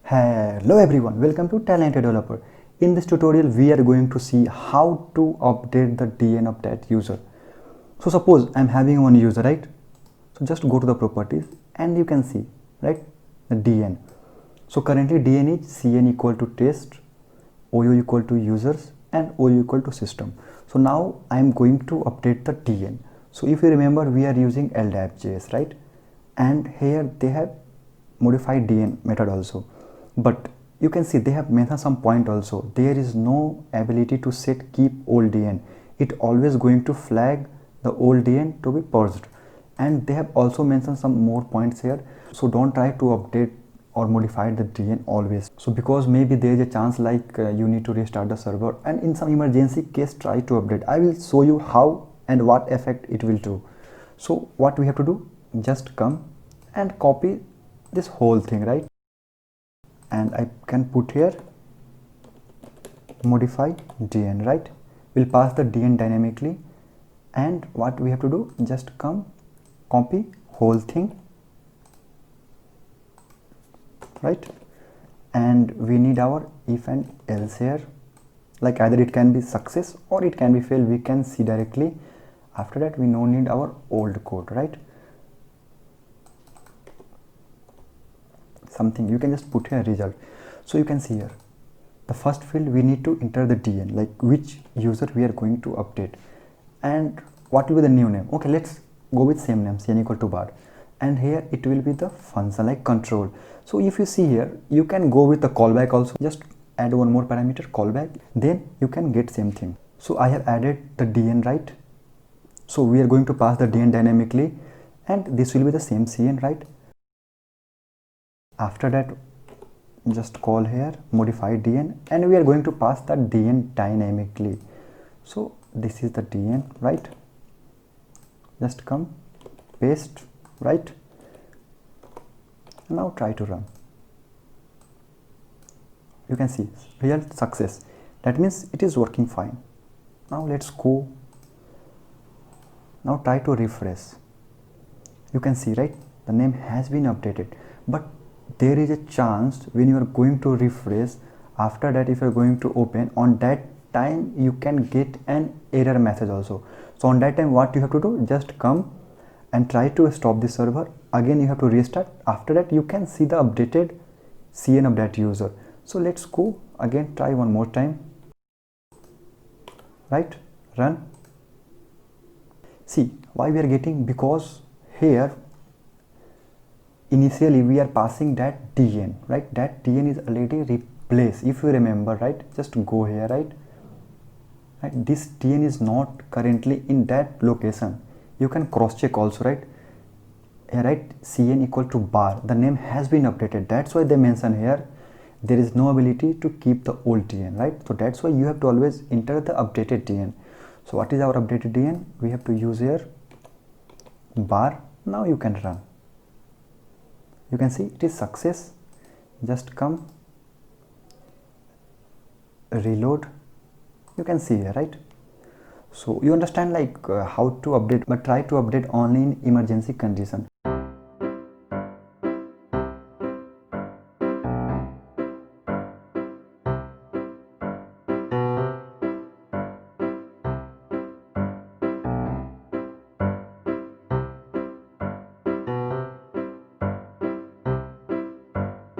Hello everyone, welcome to Talented Developer. In this tutorial we are going to see how to update the DN of that user. So suppose I'm having one user, right? So just go to the properties and you can see, right, the DN. So currently DN is CN equal to test, OU equal to users and OU equal to system. So now I'm going to update the DN. So if you remember, we are using LDAP.js, right? And here they have modified DN method also, but you can see they have mentioned some point also. There is no ability to set keep old DN. It always going to flag the old DN to be purged, and they have also mentioned some more points here. So don't try to update or modify the DN always. So because maybe there is a chance like you need to restart the server, and in some emergency case try to update. I will show you how and what effect it will do. So what we have to do, just come and copy this whole thing, right? And I can put here modify DN, right? We'll pass the DN dynamically, and what we have to do, just come copy whole thing, right? And we need our if and else here, like either it can be success or it can be fail. We can see directly. After that we no need our old code, right? Something you can just put here result. So you can see here the first field we need to enter the DN, like which user we are going to update and what will be the new name. Okay, let's go with same name, cn equal to bar, and here it will be the function like control. So if you see here, you can go with the callback also. Just add one more parameter, callback, then you can get same thing. So I have added the DN, right? So we are going to pass the DN dynamically, and this will be the same cn, right? After that just call here modify DN, and we are going to pass that DN dynamically. So this is the DN, right? Just come paste, right? Now try to run. You can see real success. That means it is working fine. Now let's go. Now try to refresh. You can see, right, the name has been updated, but there is a chance when you are going to refresh, after that if you are going to open, on that time you can get an error message also. So on that time what you have to do, just come and try to stop the server. Again you have to restart. After that you can see the updated CN of that user. So let's go again, try one more time, right? Run. See why we are getting, because here initially we are passing that DN, right? That DN is already replaced, if you remember, right? Just go here, right? This DN is not currently in that location. You can cross check also, right? Here, right, CN equal to bar, the name has been updated. That's why they mention here there is no ability to keep the old DN, right? So that's why you have to always enter the updated DN. So what is our updated DN? We have to use here bar. Now you can run. You can see it is success. Just come reload. You can see here, right? So you understand like how to update, but try to update only in emergency condition.